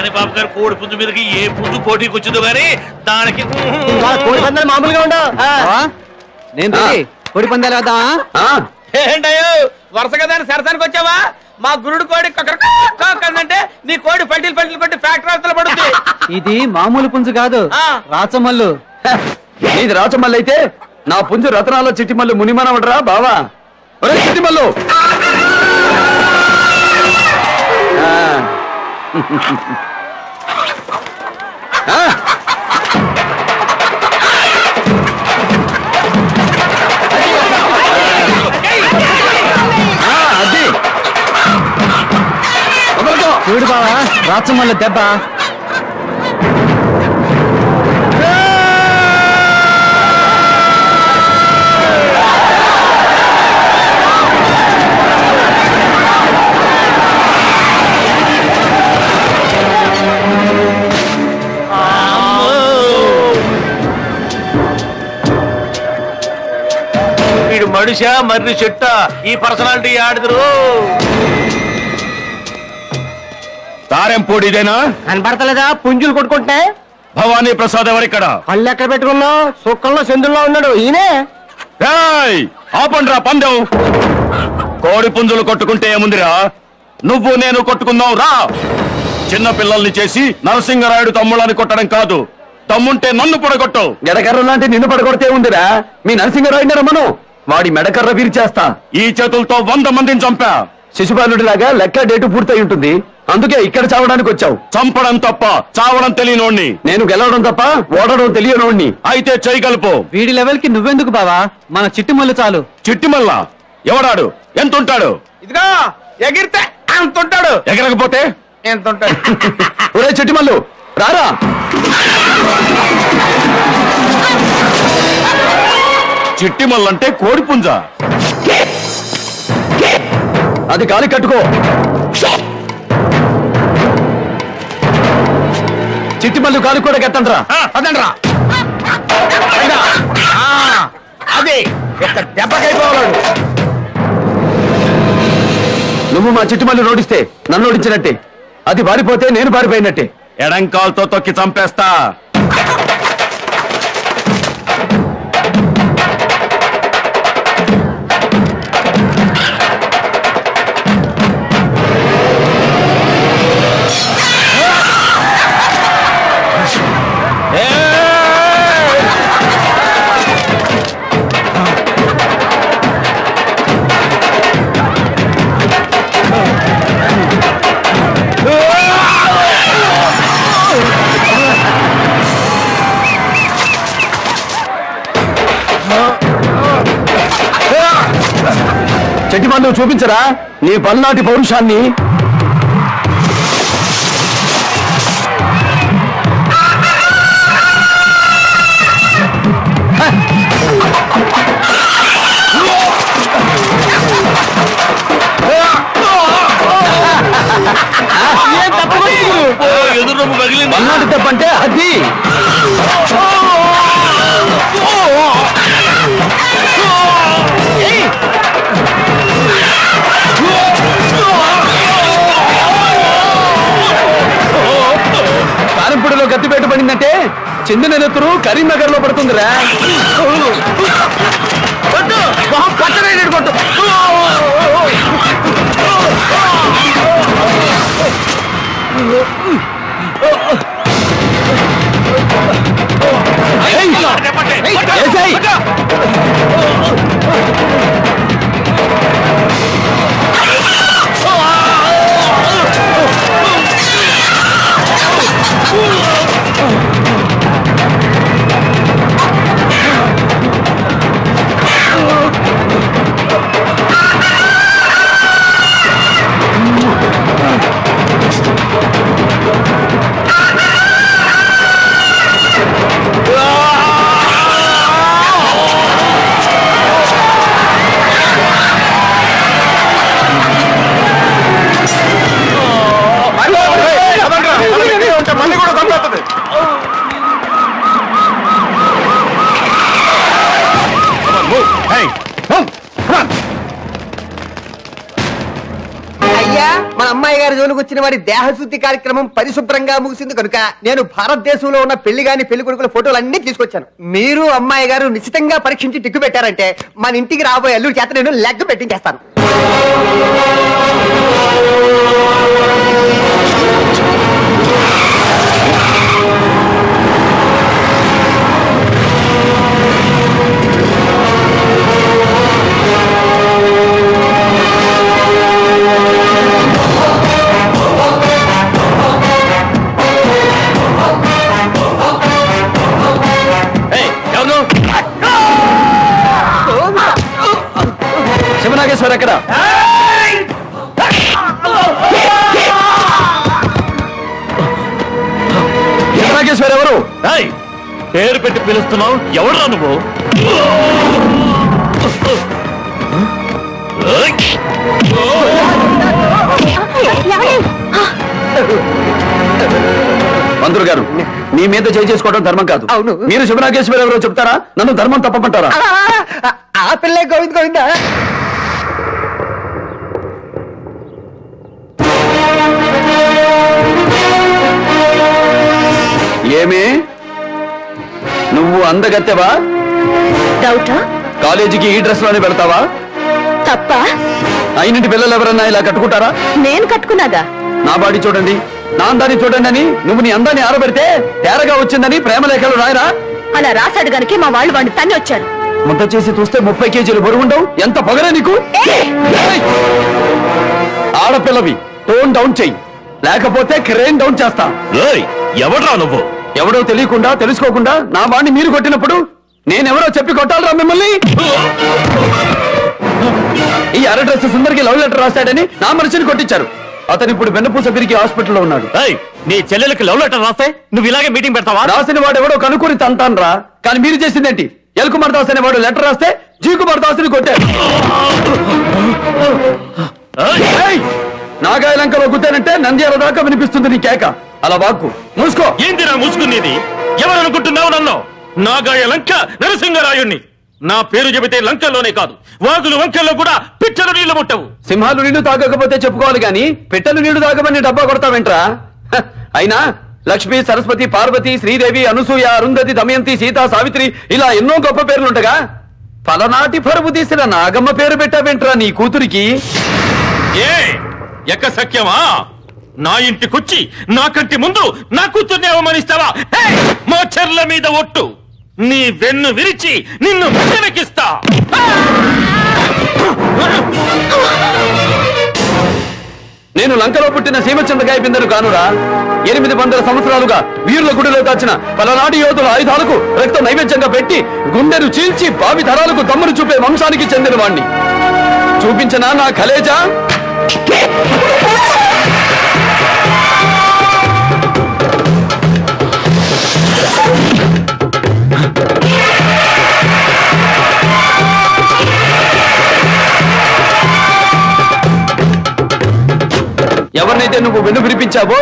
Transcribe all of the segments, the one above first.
కానిబాబు గారు కోడి పుంజు మీదకి ఏ పుంజు పోటీకి వచ్చిందో గానీ దానికి కోడి పందాలు మామూలుగా ఉండవు. నేను కోడి పందాలు వేద్దామా? ఏంటయ్యో వరుసగా దాన్ని సరసానికి వచ్చావా? మా గురుడు కోడి అంటే నీ కోడి పల్టీలు పల్టీలు కొట్టి ఫ్యాక్టరీ అవతల పడుతుంది. ఇది మామూలు పుంజు కాదు, రాచమల్లు. ఇది రాచమల్లు అయితే నా పుంజు రతనాల్లో చిట్టిమల్లు మునిమనవడరా బావా. ఒరే చిట్టిమల్లు, చూడు బావా, రాచమల్లు దెబ్బ. వీడు మనిషా మర్రి చెట్ట? ఈ పర్సనాలిటీ ఆడుదురు. తారెంపూడి ఇదేనా? కనపడతలేదా పుంజులు కొట్టుకుంటే? భవానీ ప్రసాద్ ఎవరిక్కడ? కళ్ళు ఎక్కడ పెట్టుకున్నావు? సుక్కల్లో చంద్రుల్లో ఉన్నాడు ఈయనే. ఆపండ్రా పందెం. కోడి పుంజులు కొట్టుకుంటే ఏముందిరా, నువ్వు నేను కొట్టుకుందాం రా. చిన్న పిల్లల్ని చేసి నరసింగరాయుడు తమ్ముళ్ళని కొట్టడం కాదు, తమ్ముంటే నన్ను పడగొట్టు. ఎడకర్ర లాంటి నిన్ను పడగొడితే ఉందిరా. మీ నరసింగరాయుడిని రమ్మను, వాడి మెడకర్ర విరిచేస్తా. ఈ చేతులతో 100 మందిని చంపా. శిశుపాలుడిలాగా లెక్క డేటు పూర్తయి ఉంటుంది, అందుకే ఇక్కడ చావడానికి వచ్చావు. చంపడం తప్ప చావడం తెలియనోడ్ని నేను, గెలవడం తప్ప ఓడడం తెలియనోడ్ని. అయితే చేయగలుపు. వీడి లెవెల్ కి నువ్వెందుకు బావా, మన చిట్టిమల్లు చాలు. చిట్టిమల్ల ఎవడాడు? ఎంతుంటాడు? ఇదిగో ఎగిరితే అంతుంటాడు, ఎగరకపోతే ఎంతుంటాడు. ఒరే చిట్టిమల్లు రారా. చిట్టిమల్లంటే కోడి పుంజ, అది గాలి కట్టుకో. చిట్టిమల్లు గాలి కూడా కట్టండ్రా. అదండ్రా అది దెబ్బకైపోవాడు. నువ్వు మా చిట్టిమల్లు నోడిస్తే నన్ను ఓడించినట్టే, అది బారిపోతే నేను బారిపోయినట్టే. ఎడంకాల్తో తొక్కి చంపేస్తా. చెట్టిమల్లు చూపించరా నీ పల్నాటి పౌరుషాన్ని. ఎదురు పగిలింది. పల్నాటి దెబ్బంటే అది. కారంపూడిలో గత్తిపేట పడిందంటే చెందిన నెత్తురు కరీంనగర్ లో పడుతుందిరా. అమ్మాయి గారి జోలికి వచ్చిన వారి దేహశుద్ధి కార్యక్రమం పరిశుభ్రంగా ముగిసింది కనుక నేను భారతదేశంలో ఉన్న పెళ్లి గాని పెళ్లి కొడుకుల ఫోటోలు అన్ని తీసుకొచ్చాను. మీరు అమ్మాయి గారు నిశ్చితంగా పరీక్షించి టిక్కు పెట్టారంటే మన ఇంటికి రాబోయే అల్లుడి చేత నేను లెగ్ పెట్టించేస్తాను. శివనాగేశ్వర ఎక్కడ? శివనాగేశ్వర ఎవరు? పేరు పెట్టి పిలుస్తున్నావు, ఎవరు నువ్వు? మంత్రులు గారు, మీ మీద చేసుకోవడం ధర్మం కాదు. అవును. మీరు శివనాగేశ్వర ఎవరో చెప్తారా? నన్ను ధర్మం తప్పమంటారా? ఆ పిల్లే గోవింద్ గోవిందా. ఏమి నువ్వు అందగత్తెవా? డౌటా? కాలేజీకి ఈ డ్రెస్ లోనే పెడతావా? తప్ప. అయినంటి పిల్లలు ఎవరన్నా ఇలా కట్టుకుంటారా? నేను కట్టుకున్నాగా. నా బాడీ చూడండి, నా అందాన్ని చూడండి అని నువ్వు నీ అందాన్ని ఆరబెడితే తేరగా వచ్చిందని ప్రేమలేఖలు రాయరా? అలా రాశాడు గనికి మా వాళ్ళు వాడిని తన్ని వచ్చాడు. ముద్ద చేసి చూస్తే 30 కేజీలు బరువుండవు. ఎంత పొగరే నీకు! ఏయ్! ఆడపిల్లవి టోన్ డౌన్ చెయ్యి, లేకపోతే క్రేన్ డౌన్ చేస్తా. ఎవడ్రా నువ్వు? ఎవడో తెలియకుండా తెలుసుకోకుండా నా వాడిని మీరు కొట్టినప్పుడు నేనెవరో చెప్పి కొట్టాలరా మిమ్మల్ని? ఈ అర డ్రెస్ సుందరికి లవ్ లెటర్ రాశాడని నా మనిషిని కొట్టించారు. అతను ఇప్పుడు వెన్నపూస తిరిగి హాస్పిటల్లో ఉన్నాడు. నీ చెల్లెలకి లవ్ లెటర్ రాస్తే నువ్వు ఇలాగే మీటింగ్ పెడతావా? రాసిన వాడు ఎవడో కనుక్కొని తంతాను రా. కానీ మీరు చేసిందేంటి? ఎల్ కుమార్ దాస్ అనే వాడు లెటర్ రాస్తే జీ కుమార్ దాస్ని కొట్టారు. నాగాయలంకలో గుద్దానంటే నంద్యాల దాకా వినిపిస్తుంది నీ కేక. అలా వాక్కు మూసుకో. ఏంటిరా మూసుకునేది? ఎవరనుకుంటున్నావు నన్ను? నాగాయ లంక నరసింహరాయుణ్ణి. నా పేరు చెబితే లంకల్లోనే కాదు, వాగులు వంకల్లో కూడా పిచ్చలు నీళ్లు ముట్టవు. సింహాలు నీళ్లు తాగకపోతే చెప్పుకోవాలి గాని పిట్టలు నీళ్లు తాగమని డబ్బా కొడతావేంట్రా? అయినా లక్ష్మి, సరస్వతి, పార్వతి, శ్రీదేవి, అనసూయ, అరుంధతి, దమయంతి, సీత, సావిత్రి ఇలా ఎన్నో గొప్ప పేర్లుండగా పలనాటి పరువు తీసిన నాగమ్మ పేరు పెట్టావేంట్రా నీ కూతురికి? ఏ ఎక్క సఖ్యమా? నా ఇంటికొచ్చి నా కంటి ముందు నా కూతుర్ని అవమానిస్తావా? మా చెర్ల మీద ఒట్టు, నీ వెన్ను విరిచి నిన్ను వెనకిస్తా. నేను లంకలో పుట్టిన సీమచంద్రకాయ బిందెను కానురా. 800 సంవత్సరాలుగా వీరుల గుడిలో దాచిన పలనాటి యోధుల ఆయుధాలకు రక్తం నైవేద్యంగా పెట్టి గుండెను చీల్చి భావి తరాలకు దమ్మును చూపే వంశానికి చెందిన వాణ్ణి. చూపించనా నా కలేజా? ఎవరినైతే నువ్వు వెన్ను విరిపించావో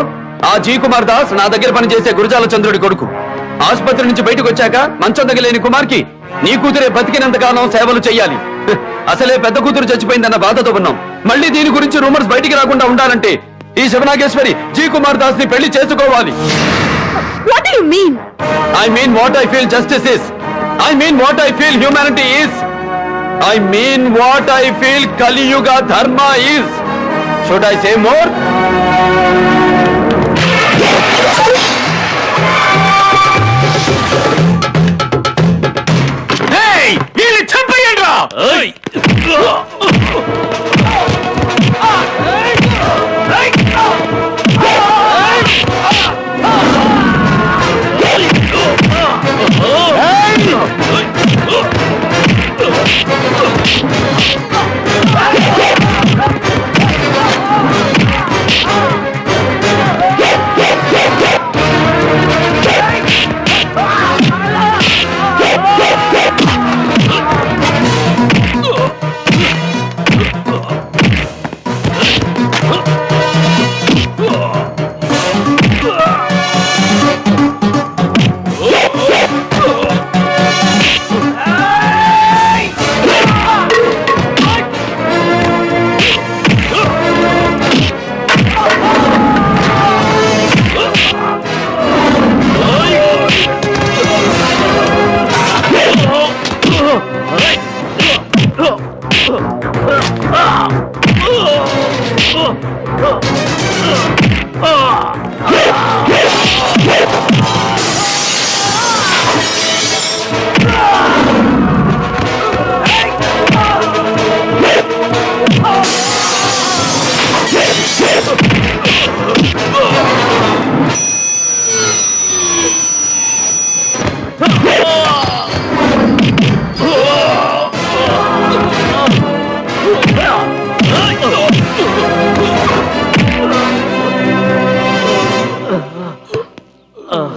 ఆ జీ కుమార్ దాస్ నా దగ్గర పనిచేసే గురజాల చంద్రుడి కొడుకు. ఆసుపత్రి నుంచి బయటకు వచ్చాక మంచం తగలేని కుమార్కి నీ కూతురే బతికినంత కాలం సేవలు చెయ్యాలి. అసలే పెద్ద కూతురు చచ్చిపోయిందన్న బాధతో ఉన్నాం. మళ్ళీ దీని గురించి రూమర్స్ బయటికి రాకుండా ఉండాలంటే ఈ శివనాగేశ్వరి జీ కుమార్ దాస్ ని పెళ్లి చేసుకోవాలి. What do you mean? I mean what I feel justice is. I mean what I feel humanity is. I mean what I feel Kali Yuga Dharma is. Should I say more? Hey! వీళ్ళని చంపేయండిరా!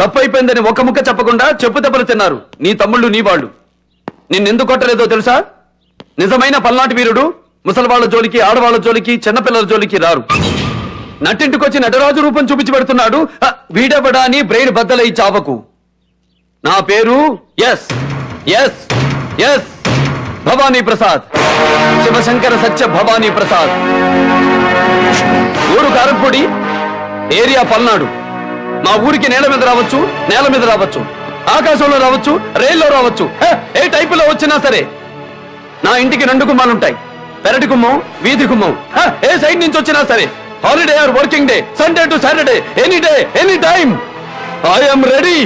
తప్పైపోయిందని ఒక ముక్క చెప్పకుండా చెప్పు దెబ్బలు తిన్నారు నీ తమ్ముళ్ళు నీ వాళ్ళు. నిన్నెందుకు కొట్టలేదో తెలుసా? నిజమైన పల్నాటి వీరుడు ముసలివాళ్ల జోలికి, ఆడవాళ్ల జోలికి, చిన్నపిల్లల జోలికి రారు. నట్టింటికొచ్చి నటరాజు రూపం చూపించి పెడుతున్నాడు. వీడబడా అని బ్రెయిన్ బద్దలై చావకు. నా పేరు S S S Bhavani Prasad, Shivashankara Satya Bhavani Prasad. ఊరు కారంపొడి, ఏరియా పల్నాడు. మా ఊరికి నేల మీద రావచ్చు, నేల మీద రావచ్చు, ఆకాశంలో రావచ్చు, రైల్లో రావచ్చు, ఏ టైపులో వచ్చినా సరే. నా ఇంటికి 2 గుమ్మాలుంటాయి, పెరటి గుమ్మం, వీధి గుమ్మం. ఏ సైడ్ నుంచి వచ్చినా సరే, holiday or working day, Sunday to Saturday, any day any time I'm ready.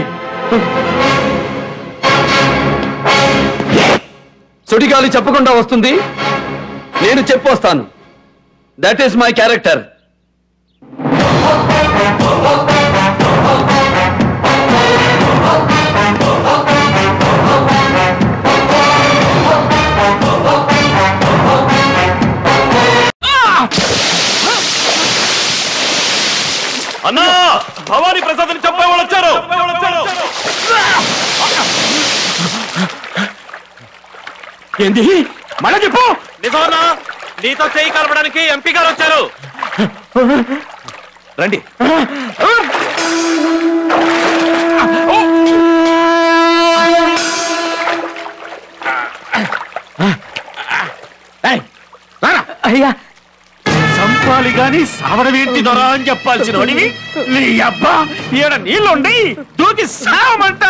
సుడిగాలి చెప్పకుండా వస్తుంది, నేను చెప్పొస్తాను. That is my character. అన్నా, భవానీ ప్రసాద్ ని చెప్పేవాళ్ళు వచ్చారు. ఏంది? మళ్ళా చెప్పు. నిజమన్నా, నీతో చేయి కలపడానికి ఎంపీ గారు వచ్చారు. రండి. అయ్యా, చంపాలి గాని సావడమేంటి దొరా అని చెప్పాల్సిన వాడివి. నీ అబ్బా ఈడ నీళ్ళుండి దూకి సావమంట.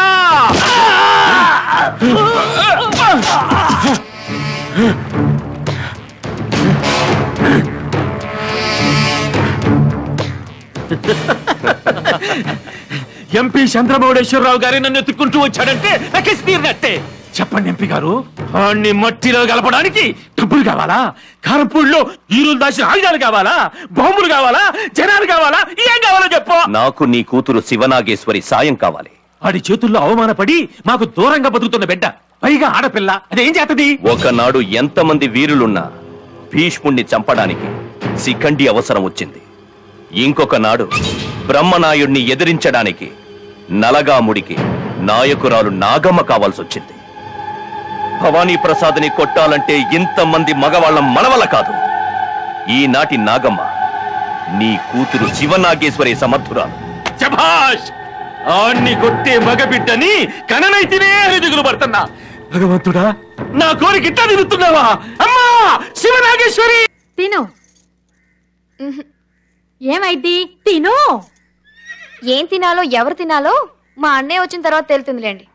ఎంపీ చంద్రమౌళేశ్వరరావు గారి నన్ను ఎత్తుకుంటూ వచ్చాడంటే నాకేసి తీరినట్టే. చెప్పండి ఎంపీ గారు, వాణ్ణి మట్టిలో కలపడానికి డబ్బులు కావాలా? కారంపూడిలో ఈరులు దాచిన ఆయుధాలు కావాలా? బాంబులు కావాలా? జనాలు కావాలా? ఏం కావాలో చెప్పు. నాకు నీ కూతురు శివనాగేశ్వరి సాయం కావాలి. వాడి చేతుల్లో అవమానపడి మాకు దూరంగా బతుకుతున్న బిడ్డ, పైగా ఆడపిల్ల, అదేం చేతది? ఒకనాడు ఎంతమంది వీరులున్నా భీష్ముణ్ణి చంపడానికి శిఖండి అవసరం వచ్చింది. ఇంకొక నాడు బ్రహ్మనాయుణ్ణి ఎదిరించడానికి నలగాముడికి నాయకురాలు నాగమ్మ కావాల్సి వచ్చింది. భవానీ ప్రసాద్ని కొట్టాలంటే ఇంతమంది మగవాళ్ళం మనవల్ల కాదు. ఈనాటి నాగమ్మ నీ కూతురు శివనాగేశ్వరి సమర్థురాలు. శభాష్! ఆన్ని కొట్టే మగబిడ్డని కననైతేనే దిగులు పడుతున్నా. భగవంతుడా, నా కోరిక ఇట్లా తిరుగుతున్నావా? అమ్మా శివనాగేశ్వరి! తిను. ఏమైద్ది? తిను. ఏం తినాలో ఎవరు తినాలో మా అన్నయ్య వచ్చిన తర్వాత తెలుతుందిలేండి.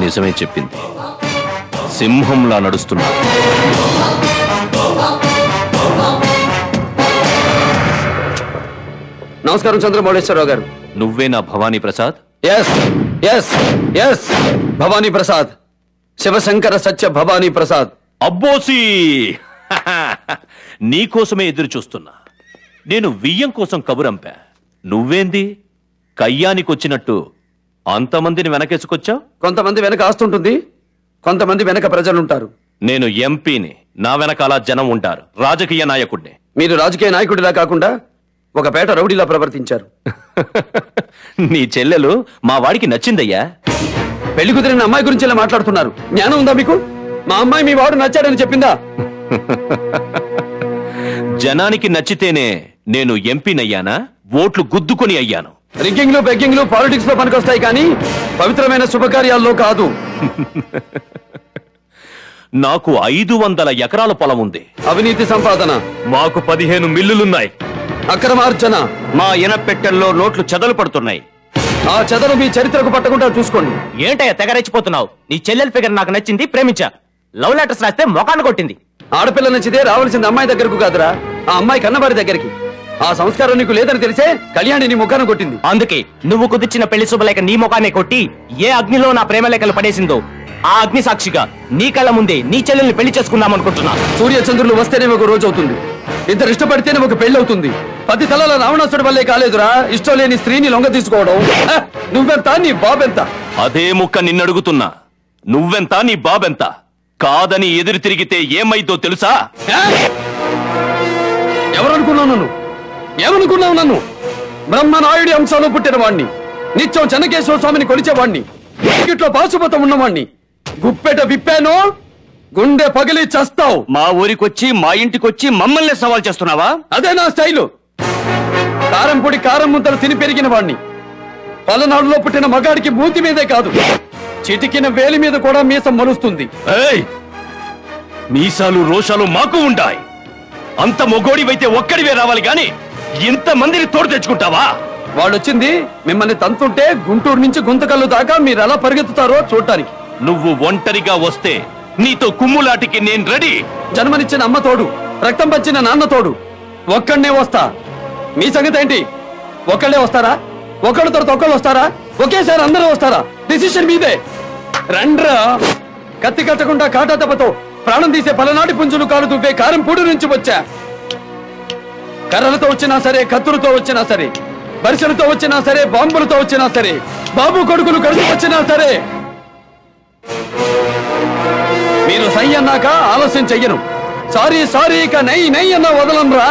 నిజమే చెప్పింది. సింహంలా నడుస్తున్నా. నమస్కారం చంద్రమౌళేశ్వరరావు గారు. నువ్వేనా Bhavani Prasad? S S S Bhavani Prasad, Shivashankara Satya Bhavani Prasad. అబ్బోసి, నీకోసమే ఎదురు చూస్తున్నా. నేను వియ్యం కోసం కబురంపా. నువ్వేంది కయ్యానికొచ్చినట్టు అంతమందిని వెనకేసుకొచ్చావు? కొంతమంది వెనక ఆస్తుంటుంది, కొంతమంది వెనక ప్రజలుంటారు. నేను ఎంపీని. నా వెనకాల జనం ఉంటారు. రాజకీయ నాయకుడిని. మీరు రాజకీయ నాయకుడిలా కాకుండా ఒక పేట రౌడీలా ప్రవర్తించారు. నీ చెల్లెలు మా వాడికి నచ్చిందయ్యా. పెళ్లి కుదిరిన అమ్మాయి గురించి ఇలా మాట్లాడుతున్నారు. జ్ఞానం ఉందా మీకు? మా అమ్మాయి మీ వాడు నచ్చాడని చెప్పిందా? జనానికి నచ్చితేనే నేను ఎంపీనయ్యానా? ఓట్లు గుద్దుకొని అయ్యాను. రింకింగ్లు బెగ్గింగ్లు పాలిటిక్స్ లో పనికొస్తాయి కానీ పవిత్రమైన శుభకార్యాల్లో కాదు. నాకు 500 ఎకరాల పొలం ఉంది. అవినీతి సంపాదన. మాకు 15 మిల్లులున్నాయి. అక్రమార్జన. మా ఇనపెట్టెల్లో నోట్లు చెదలు పడుతున్నాయి. ఆ చెదలు మీ చరిత్రకు పట్టకుండా చూసుకోండి. ఏంటయ్యా తెగరెచ్చిపోతున్నావు? నీ చెల్లెల ఫిగర్ నాకు నచ్చింది, ప్రేమించా. లవ్ లెటర్స్ రాస్తే మొఖాన్ని కొట్టింది. ఆడపిల్ల నచ్చితే రావాల్సింది అమ్మాయి దగ్గరకు కాదురా, ఆ అమ్మాయి కన్నవారి దగ్గరికి. ఆ సంస్కారం నీకు లేదని తెలిసే కళ్యాణి నీ ముఖాన్ని కొట్టింది. అందుకే నువ్వు కుదిర్చిన పెళ్లి శుభలేఖ నీ ముఖాన్ని కొట్టి ఏ అగ్నిలో నా ప్రేమ లేఖలు పడేసిందో ఆ అగ్ని సాక్షిగా నీ కళ్ళ ముందే నీ చెల్లెల్ని పెళ్లి చేసుకుందాం అనుకుంటున్నా. సూర్య చంద్రులు వస్తేనే ఒక రోజు అవుతుంది. ఇద్దరు ఇష్టపడితేనే ఒక పెళ్లి అవుతుంది. 10 తలల రావణాసుడి వల్లే కాలేదురా ఇష్టం లేని స్త్రీని లొంగ తీసుకోవడం. నువ్వెంత, నీ బాబెంత? అదే ముక్క నిన్నడుగుతున్నా. నువ్వెంత, నీ బాబెంత? కాదని ఎదురు తిరిగితే ఏమైందో తెలుసా? ఎవరనుకున్నావు నన్ను? ఏమనుకున్నావు నన్ను? బ్రహ్మనాయుడి అంశంలో పుట్టిన వాణ్ణి, నిత్యం చెన్నకేశ్వర స్వామిని కొలిచేవాణ్ణి, ఇట్లో పాశుపతం ఉన్నవాణ్ణి. గుప్పెట విప్పాను, గుండె పగిలి చస్తావు. మా ఊరికొచ్చి మా ఇంటికొచ్చి మమ్మల్ని సవాల్ చేస్తున్నావా? అదే నా స్టైలు. కారం పొడి కారం ముద్దలు తిని పెరిగిన వాణ్ణి. పలనాడులో పుట్టిన మగాడికి మూతి మీదే కాదు, చిటికిన వేలి మీద కూడా మీసం మలుస్తుంది. మీసాలు రోషాలు మాకు ఉంటాయి. అంత మొగోడివైతే ఒక్కడివే రావాలి గాని ఇంత మందిని తోడు తెచ్చుకుంటావా? వాళ్ళొచ్చింది మిమ్మల్ని తంతుంటే గుంటూరు నుంచి గుంతకల్లు దాకా మీరు ఎలా పరిగెత్తుతారో చూడటానికి. నువ్వు ఒంటరిగా వస్తే నీతో కుమ్ములాటికి నేను రెడీ. జన్మనిచ్చిన అమ్మ తోడు, రక్తం పంచిన నాన్న తోడు, ఒక్కడనే వస్తా. మీ సంగతి ఏంటి? ఒక్కళ్ళే వస్తారా? ఒకళ్ళ తర్వాత ఒకళ్ళు వస్తారా? ఒకేసారి అందరూ వస్తారా? డిసిషన్ మీదే. రండ్రా. కత్తి కట్టకుండా కాటా దెబ్బతో ప్రాణం తీసే పలనాటి పుంజులు కాలు దువ్వే కారం పూడి నుంచి వచ్చా. కర్రలతో వచ్చినా సరే, కత్తులతో వచ్చినా సరే, బరిసెలతో వచ్చినా సరే, బాంబులతో వచ్చినా సరే, బాబు కొడుకులు కలిసి వచ్చినా సరే, మీరు సై అన్నాక ఆలస్యం చెయ్యను. సారీ సారీ ఇక నై నై అన్న వదలంరా.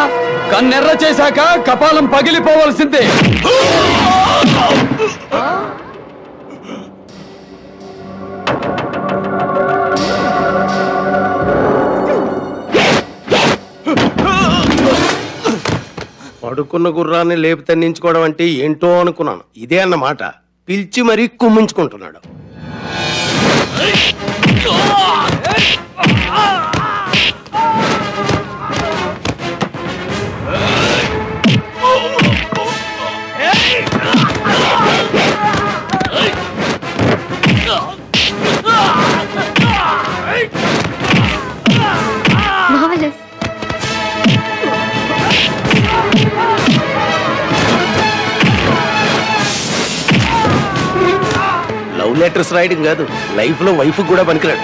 కన్నెర్ర చేశాక కపాలం పగిలిపోవలసిందే. పడుకున్న గుర్రాన్ని లేపి తన్నించుకోవడం అంటే ఏంటో అనుకున్నాను. ఇదే అన్నమాట. పిలిచి మరీ కుమ్మించుకుంటున్నాడు. లవ్ లెటర్స్ రాయడం కాదు, లైఫ్ లో వైఫ్ కూడా పనికిరాడు.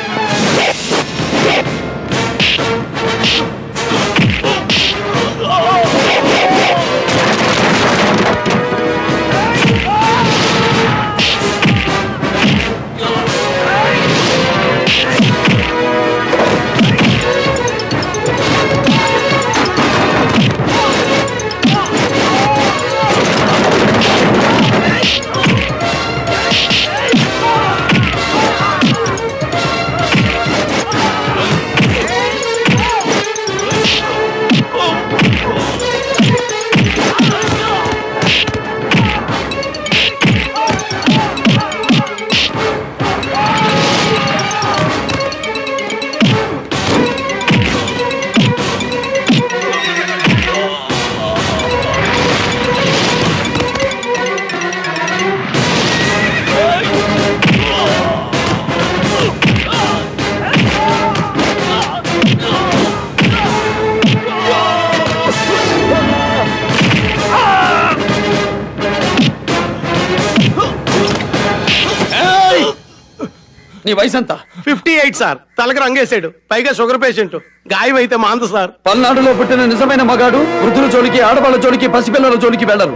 నీ వయసు ఎంత? 58 సార్. తలకి రంగేశాడు, పైగా షుగర్ పేషెంట్. గాయం అయితే మాంద సార్. పల్నాడులో పుట్టిన నిజమైన మగాడు వృద్ధుల జోలికి, ఆడవాళ్ళ జోలికి, పసిపిల్లల జోలికి వెళ్ళరు.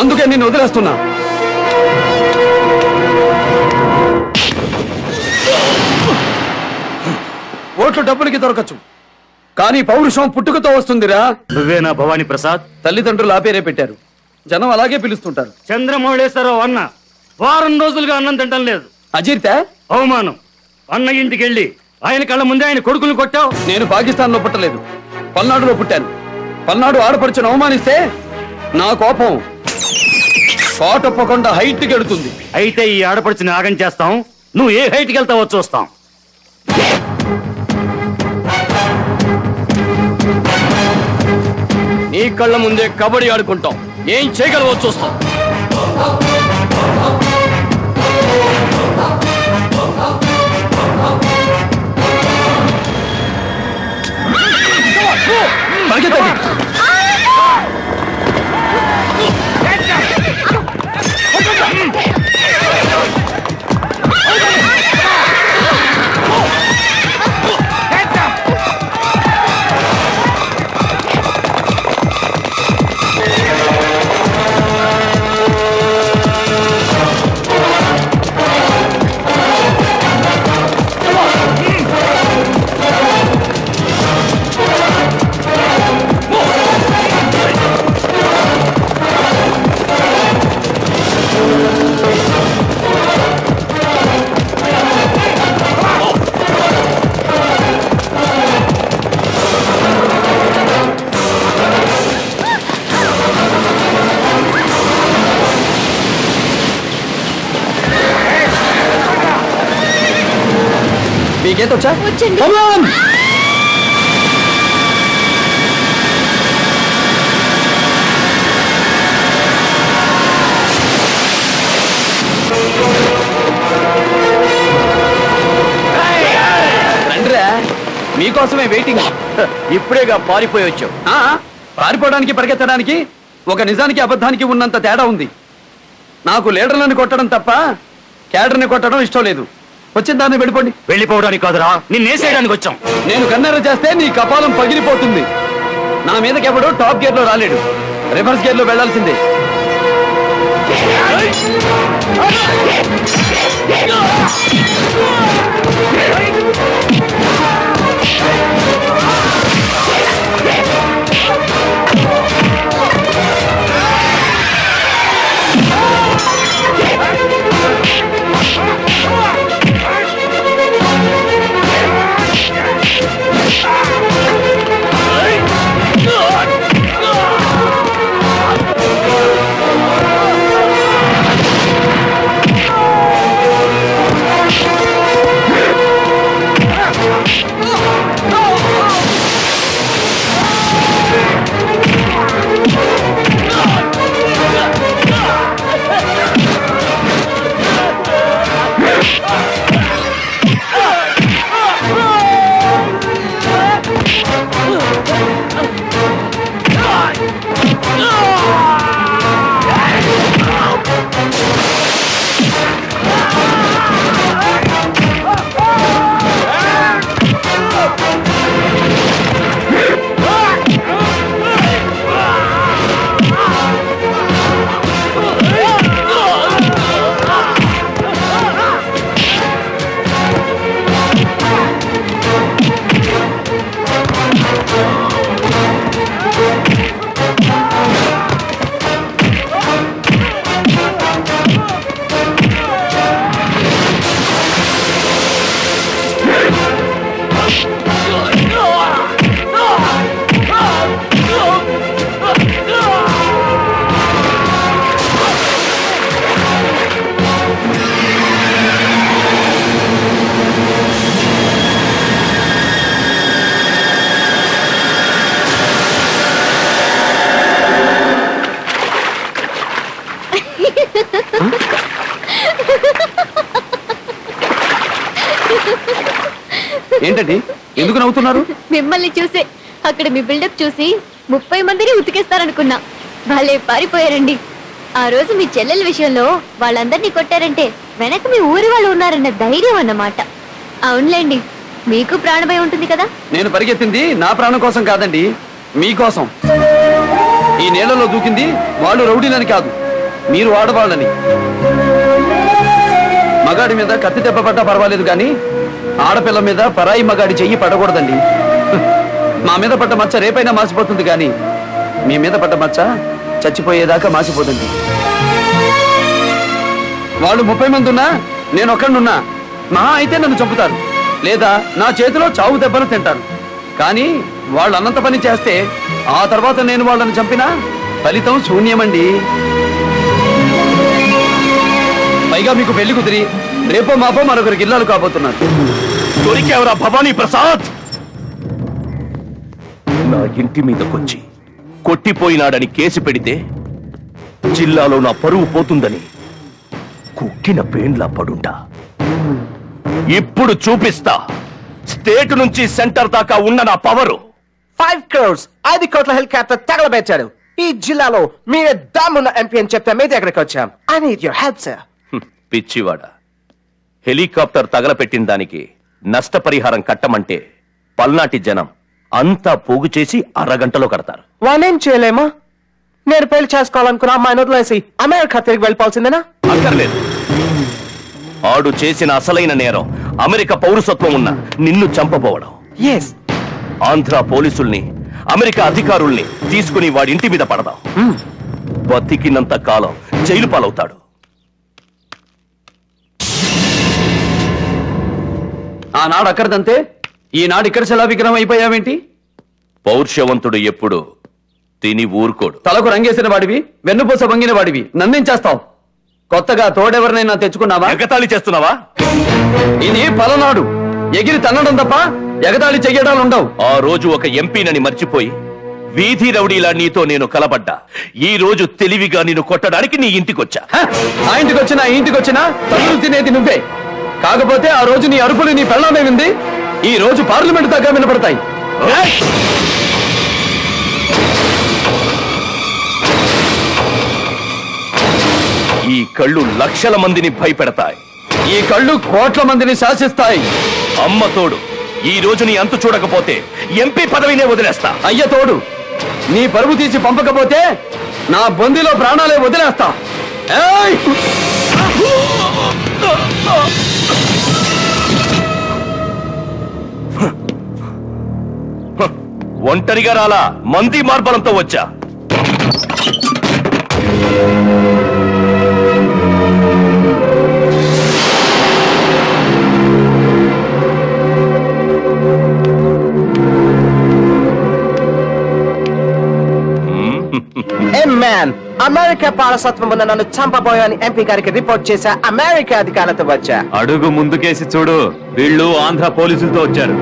అందుకే నిన్ను వదిలేస్తున్నా. ఓట్లు డబ్బులకి దొరకచ్చు, కానీ పౌరుషం పుట్టుకతో వస్తుందిరా. నువ్వేనా భవానీ ప్రసాద్? తల్లిదండ్రులు ఆ పేరే పెట్టారు, జనం అలాగే పిలుస్తుంటారు. చంద్రమౌళేశ్వరరావు అన్న వారం రోజులుగా అన్నం తింటం లేదు. అజీర్త అవమానం. అన్న ఇంటికి వెళ్ళి ఆయన కళ్ళ ముందే ఆయన కొడుకులు కొట్టావు. నేను పాకిస్తాన్ లో పుట్టలేదు, పల్నాడులో పుట్టాను. పల్నాడు ఆడపడుచును అవమానిస్తే నా కోపం కోటప్పకుండా హైట్ గెడుతుంది. అయితే ఈ ఆడపడుచుని ఆగం చేస్తాం, నువ్వు ఏ హైట్కి వెళ్తావో చూస్తాం. నీ కళ్ళ ముందే కబడ్డీ ఆడుకుంటాం, ఏం చేయగలవో చూస్తాం. మీకేతొచ్చా? వచ్చండి. రండిరా, మీకోసమే వెయిటింగ్. ఇప్పుడేగా పారిపోయి వచ్చావు. పారిపోవడానికి పరిగెత్తడానికి ఒక నిజానికి అబద్ధానికి ఉన్నంత తేడా ఉంది. నాకు లీడర్లను కొట్టడం తప్ప క్యాడర్ని కొట్టడం ఇష్టం లేదు. వచ్చిన దాన్ని వెళ్ళిపోండి. వెళ్ళిపోవడానికి కాదురా, నిన్నేసేయడానికి వచ్చాం. నేను కన్నెర చేస్తే నీ కపాలం పగిలిపోతుంది. నా మీదకెవడు టాప్ గేర్ లో రాలేడు, రివర్స్ గేర్ లో వెళ్లాల్సిందే. ఏంటండి, ఎందుకు నవ్వుతున్నారు? మిమ్మల్ని చూసే అక్కడ మీ బిల్డప్ చూసి 30 మందిని ఉతికేస్తారనుకున్నా. వాళ్ళే పారిపోయారండి. ఆ రోజు మీ చెల్లెల విషయంలో వాళ్ళందరినీ కొట్టారంటే వెనక మీ ఊరి వాళ్ళు ఉన్నారన్న ధైర్యం అన్నమాట. అవునులేండి, మీకు ప్రాణభయం ఉంటుంది కదా. నేను పరిగెత్తింది నా ప్రాణం కోసం కాదండి, మీకోసం. ఈ నేలలో దూకింది వాళ్ళు రౌడీలని కాదు, మీరు ఆడవాళ్ళని. మగాడి మీద కత్తి దెబ్బ పడ్డా పర్వాలేదు కానీ ఆడపిల్ల మీద పరాయి మగాడి చెయ్యి పడకూడదండి. మా మీద పడ్డ మచ్చ రేపైనా మాసిపోతుంది కానీ మీ మీద పడ్డ మచ్చ చచ్చిపోయేదాకా మాసిపోతుంది. వాళ్ళు 30 మంది ఉన్నా నేను ఒక్కడున్నా మహా అయితే నన్ను చంపుతారు, లేదా నా చేతిలో చావు దెబ్బలు తింటారు. కానీ వాళ్ళు అన్నంత పని చేస్తే ఆ తర్వాత నేను వాళ్ళని చంపినా ఫలితం శూన్యమండి. పైగా మీకు పెళ్లి కుదిరి రేపో మాపో మరొకరికి ఇల్లాలు కాబోతున్నారు. దొరికేవరా భవానీ ప్రసాద్? నా ఇంటి మీదకొచ్చి కొట్టిపోయినాడని కేసు పెడితే జిల్లాలో నా పరువు పోతుందని కుక్కిన పేన్లా పడుంటా. ఇప్పుడు చూపిస్తా స్టేట్ నుంచి సెంటర్ దాకా ఉన్న నా పవరు. 5 crores 5 కోట్ల హెలికాప్టర్ తగలబెట్టాడు. ఈ జిల్లాలో మీరే దమ్మున్న ఎంపీ అని చెప్తే మీ దగ్గరికి వచ్చాం. I need your help sir. పిచ్చివాడ, హెలికాప్టర్ తగలపెట్టిన దానికి నష్టపరిహారం కట్టమంటే పల్నాటి జనం అంతా పోగు చేసి అరగంటలో కడతారు. వానేం చేయలేమా? నేను పెళ్లి చేసుకోవాలనుకున్న అమ్మాయిని వదిలేసి అమెరికా తిరిగి వెళ్ళిపోవాల్సిందేనా? అక్కర్లేదు. ఆడు చేసిన అసలైన నేరం అమెరికా పౌరసత్వం ఉన్న నిన్ను చంపబోవడం. ఆంధ్ర పోలీసుల్ని అమెరికా అధికారుల్ని తీసుకుని వాడి ఇంటి మీద పడదాం. బతికినంత కాలం జైలు పాలవుతాడు. ఆనాడు అక్కడదంతే ఈనాడు ఇక్కడ శిలా విగ్రహం అయిపోయావేంటి? పౌరుషవంతుడు ఎప్పుడు తిని ఊరుకోడు. తలకు రంగేసిన వాడివి, వెన్నుపూస వంగిన వాడివి, నన్నేం చేస్తావు? కొత్తగా తోడెవరినైనా తెచ్చుకున్నావా? ఎగతాళి చేస్తున్నావా? ఇది పలనాడు, ఎగిరి తన్నడం తప్ప ఎగతాళి చెయ్యడాలు ఉండవు. ఆ రోజు ఒక ఎంపీనని మర్చిపోయి వీధి రౌడీలా నీతో నేను కలబడ్డా. ఈ రోజు తెలివిగా నిన్ను కొట్టడానికి నీ ఇంటికొచ్చా. ఆ ఇంటికొచ్చినా ఈ ఇంటికొచ్చినా తల్లులు తినేది నువ్వే. కాకపోతే ఆ రోజు నీ అరుపులు నీ పెళ్ళమే వింది, ఈ రోజు పార్లమెంట్ దాకా వినపడతాయి. ఈ కళ్ళు లక్షల మందిని భయపెడతాయి. ఈ కళ్ళు కోట్ల మందిని శాసిస్తాయి. అమ్మ తోడు, ఈ రోజు నీ అంతు చూడకపోతే ఎంపీ పదవినే వదిలేస్తా. అయ్య తోడు, నీ పరువు తీసి పంపకపోతే నా బొందిలో ప్రాణాలే వదిలేస్తా. ఒంటరిగా రాలా, మంది మార్బలంతో వచ్చా. అమెరికా పౌరసత్వం ఉన్న నన్ను చంపబోయని ఎంపీ గారికి రిపోర్ట్ చేశా. అమెరికా అధికారులతో వచ్చా. అడుగు ముందుకేసి చూడు, వీళ్ళు ఆంధ్ర పోలీసులతో వచ్చారు.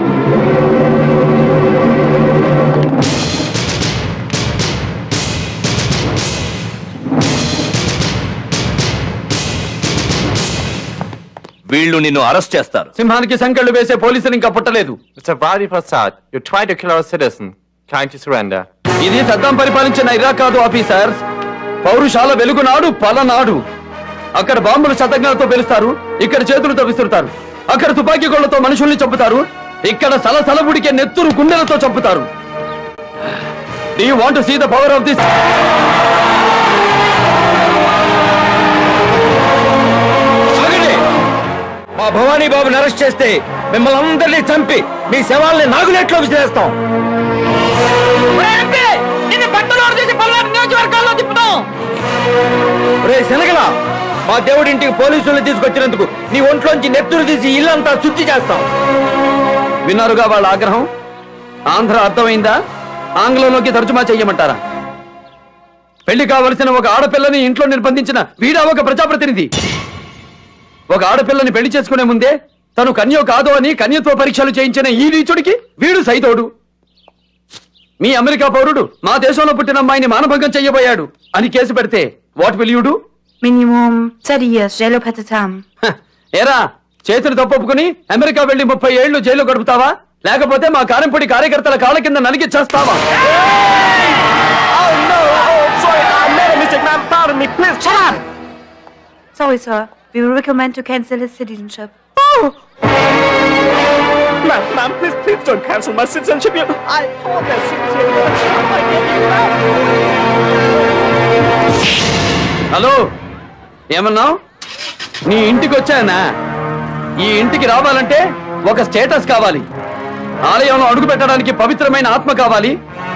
వీళ్ళు నిన్ను అరెస్ట్ చేస్తారు. సింహానికి సంకెళ్ళు వేసే పోలీసులు ఇంకా పుట్టలేదు. Mr. Badi Prasad, you tried to kill our citizen. Trying to surrender. ఇది సద్దాం పరిపాలించిన ఇరాక్ కాదు ఆఫీసర్స్, పౌరుషాల వెలుగునాడు పలనాడు. అక్కడ బాంబులు శతజ్ఞాలతో పేలుస్తారు, ఇక్కడ చేతులతో విసురుతారు. అక్కడ తుపాకీ గోళ్లతో మనుషుల్ని చంపుతారు, ఇక్కడ సలసలబుడికే నెత్తురు గుండెలతో చంపుతారు. Do you want to see the power of this? మా భవానీ బాబుని అరెస్ట్ చేస్తే మిమ్మల్ని అందరినీ చంపి మీ శవాల్ని నాగులేట్లో విసిరేస్తాం. శనగలా, మా దేవుడింటికి పోలీసుల్ని తీసుకొచ్చినందుకు నీ ఒంట్లోంచి నెత్తురు తీసి ఇల్లంతా శుద్ధి చేస్తాం. విన్నారుగా వాళ్ళ ఆగ్రహం? ఆంధ్ర అర్థమైందా? ఆంగ్లంలోకి తర్జుమా చెయ్యమంటారా? పెళ్లి కావలసిన ఒక ఆడపిల్లని ఇంట్లో నిర్బంధించిన వీడా ఒక ప్రజాప్రతినిధి. ఒక ఆడపిల్లని పెళ్లి చేసుకునే ముందే తను కన్యో కాదో అని కన్యత్వ పరీక్షలు చేయించిన ఈ నీచుడికి వీడు సైతోడు. మీ అమెరికా పౌరుడు మా దేశంలో పుట్టిన అమ్మాయిని మానభంగం చెయ్యబోయాడు అని కేసు పెడితే what will you do? Minimum 30 years jail పెడతాం. ఏరా, చేతులు తప్పుకుని అమెరికా వెళ్లి 30 ఏళ్లు జైలు గడుపుతావా, లేకపోతే మా కారంపొడి కార్యకర్తల కాళ్ళ కింద నలిగి చేస్తావా? Sorry, sir. We will recommend to cancel his citizenship. Ma'am, please don't cancel my citizenship. I want that citizenship. Hello, ఏమన్నావు? నీ ఇంటికి వచ్చానా? ఈ ఇంటికి రావాలంటే ఒక స్టేటస్ కావాలి, ఆలయంలో అడుగు పెట్టడానికి పవిత్రమైన ఆత్మ కావాలి,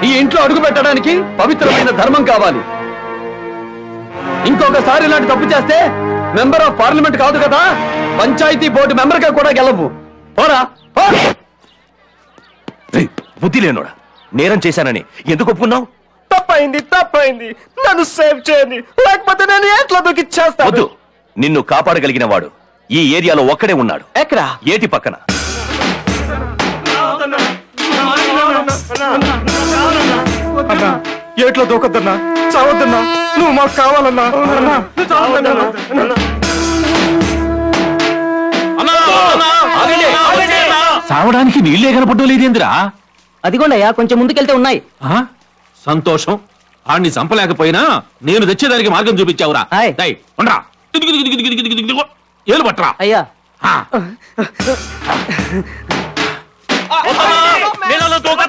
ఈ ఇంట్లో అడుగు పెట్టడానికి పవిత్రమైన ధర్మం కావాలి. ఇంకొకసారి ఇలాంటి తప్పు చేస్తే మెంబర్ ఆఫ్ పార్లమెంట్ కాదు కదా, పంచాయతీ బోర్డు మెంబర్ గా కూడా గెలవు. పోరా పో. బుద్ధి లేనోడా, నేరం చేశానని ఎందుకు ఒప్పుకున్నావు? తప్పైంది, నన్ను సేవ్ చేయండి, లేకపోతే నేను ఎట్లా దూకిచ్చేస్తాను. వద్దు, నిన్ను కాపాడగలిగిన వాడు ఈ ఏరియాలో ఒక్కడే ఉన్నాడు. ఎక్కడా? ఏటి పక్కన. ఏట్లో దూకొద్దన్నా, చావద్దన్నా, నువ్వు మాకు కావాలన్నా. సావడానికి నీళ్లే కనపడడం లేదేందిరా? అదిగోండయ్యా, కొంచెం ముందుకెళ్తే ఉన్నాయి. సంతోషం. ఆడిని చంపలేకపోయినా నేను తెచ్చేదానికి మార్గం చూపించావురా. ఆయ్. డై, ఉండ్రా. ఏలు పట్టరా. అయ్యా నీళ్ళలో దూకొద్దు.